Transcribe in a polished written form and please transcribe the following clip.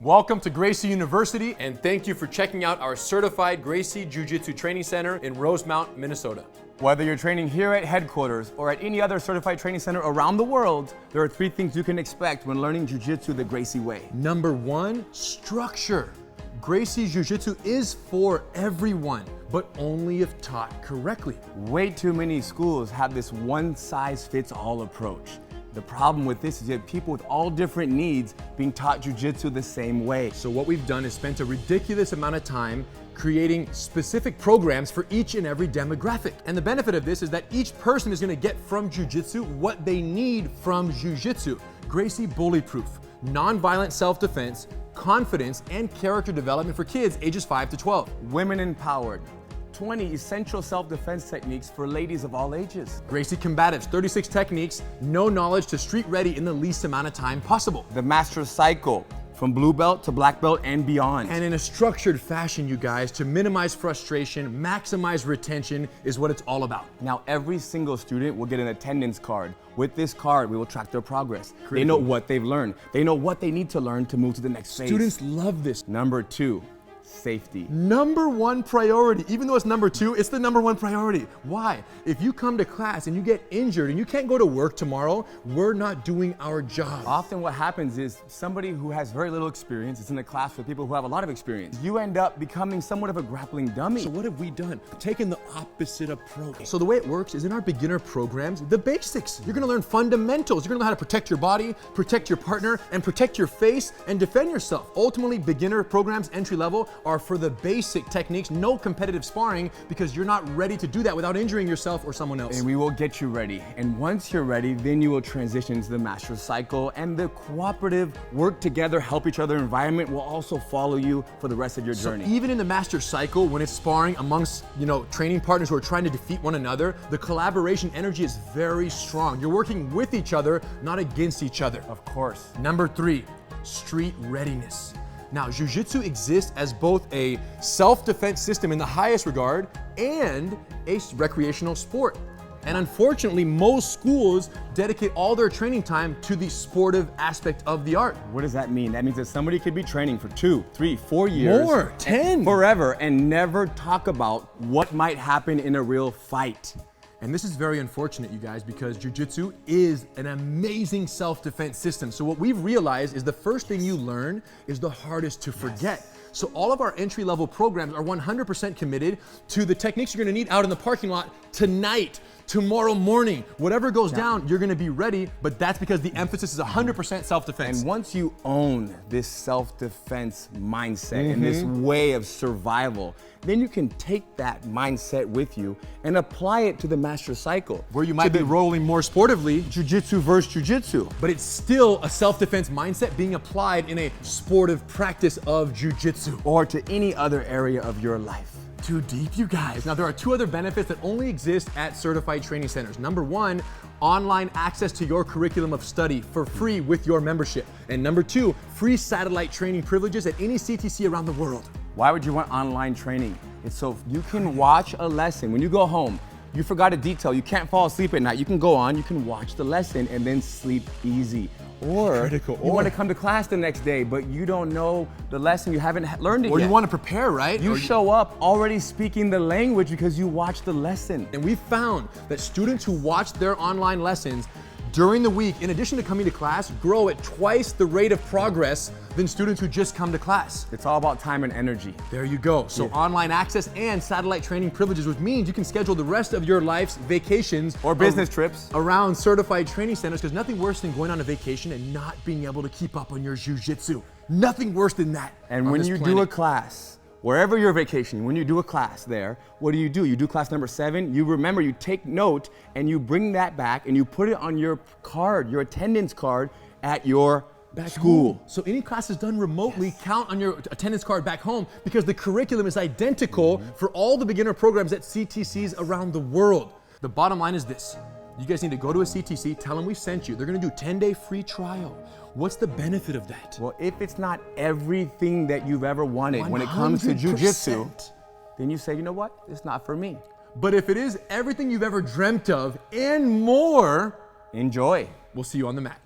Welcome to Gracie University, and thank you for checking out our certified Gracie Jiu-Jitsu Training Center in Rosemount, Minnesota. Whether you're training here at headquarters or at any other certified training center around the world, there are 3 things you can expect when learning Jiu-Jitsu the Gracie way. Number 1, structure. Gracie Jiu-Jitsu is for everyone, but only if taught correctly. Way too many schools have this one-size-fits-all approach. The problem with this is that people with all different needs being taught Jiu-Jitsu the same way. So what we've done is spent a ridiculous amount of time creating specific programs for each and every demographic. And the benefit of this is that each person is going to get from Jiu-Jitsu what they need from Jiu-Jitsu. Gracie Bully-Proof, non-violent self-defense, confidence, and character development for kids ages 5 to 12. Women empowered. 20 essential self-defense techniques for ladies of all ages. Gracie Combatives, 36 techniques, no knowledge to street ready in the least amount of time possible. The Master Cycle, from blue belt to black belt and beyond. And in a structured fashion, you guys, to minimize frustration, maximize retention is what it's all about. Now, every single student will get an attendance card. With this card, we will track their progress. Critical. They know what they've learned. They know what they need to learn to move to the next phase. Students love this. Number 2, safety. Number 1 priority. Even though it's number 2, it's the number 1 priority. Why? If you come to class and you get injured and you can't go to work tomorrow, we're not doing our job. Often what happens is somebody who has very little experience is in a class with people who have a lot of experience. You end up becoming somewhat of a grappling dummy. So what have we done? Taken the opposite approach. So the way it works is in our beginner programs, the basics. You're gonna learn fundamentals. You're gonna know how to protect your body, protect your partner, and protect your face and defend yourself. Ultimately, beginner programs, entry level, are for the basic techniques, no competitive sparring, because you're not ready to do that without injuring yourself or someone else. And we will get you ready. And once you're ready, then you will transition into the Master Cycle, and the cooperative, work together, help each other environment will also follow you for the rest of your journey. So even in the Master Cycle, when it's sparring amongst, training partners who are trying to defeat one another, the collaboration energy is very strong. You're working with each other, not against each other. Of course. Number 3, street readiness. Now, Jiu-Jitsu exists as both a self-defense system in the highest regard and a recreational sport. And unfortunately, most schools dedicate all their training time to the sportive aspect of the art. What does that mean? That means that somebody could be training for 2, 3, 4 years. More, 10. Forever, and never talk about what might happen in a real fight. And this is very unfortunate, you guys, because Jiu-Jitsu is an amazing self-defense system. So what we've realized is the first thing you learn is the hardest to forget. Yes. So all of our entry-level programs are 100% committed to the techniques you're gonna need out in the parking lot tonight, tomorrow morning. Whatever goes down, you're gonna be ready, but that's because the emphasis is 100% self-defense. And once you own this self-defense mindset and this way of survival, then you can take that mindset with you and apply it to the Master Cycle. Where you might be rolling more sportively, Jiu-Jitsu versus Jiu-Jitsu. but it's still a self-defense mindset being applied in a sportive practice of Jiu-Jitsu. Or to any other area of your life. Too deep, you guys. Now, there are 2 other benefits that only exist at certified training centers. Number 1, online access to your curriculum of study for free with your membership. And number 2, free satellite training privileges at any CTC around the world. Why would you want online training? It's so you can watch a lesson. When you go home, you forgot a detail, you can't fall asleep at night, you can go on, you can watch the lesson and then sleep easy. Or you want to come to class the next day, but you don't know the lesson, you haven't learned it yet. Or you want to prepare, right? You show up already speaking the language because you watched the lesson. And we found that students who watch their online lessons during the week, in addition to coming to class, grow at twice the rate of progress than students who just come to class. It's all about time and energy. There you go. So online access and satellite training privileges, which means you can schedule the rest of your life's vacations or business trips around certified training centers, because nothing worse than going on a vacation and not being able to keep up on your Jiu-Jitsu. Nothing worse than that. And when you do a class, wherever you're vacationing, when you do a class there, what do? You do class number 7, you remember, you take note, and you bring that back and you put it on your card, your attendance card at your school. Home. So any classes done remotely count on your attendance card back home, because the curriculum is identical for all the beginner programs at CTCs around the world. The bottom line is this. You guys need to go to a CTC, tell them we sent you. They're gonna do a 10-day free trial. What's the benefit of that? Well, if it's not everything that you've ever wanted when it comes to Jiu-Jitsu, then you say, you know what, it's not for me. But if it is everything you've ever dreamt of and more, enjoy. We'll see you on the mat.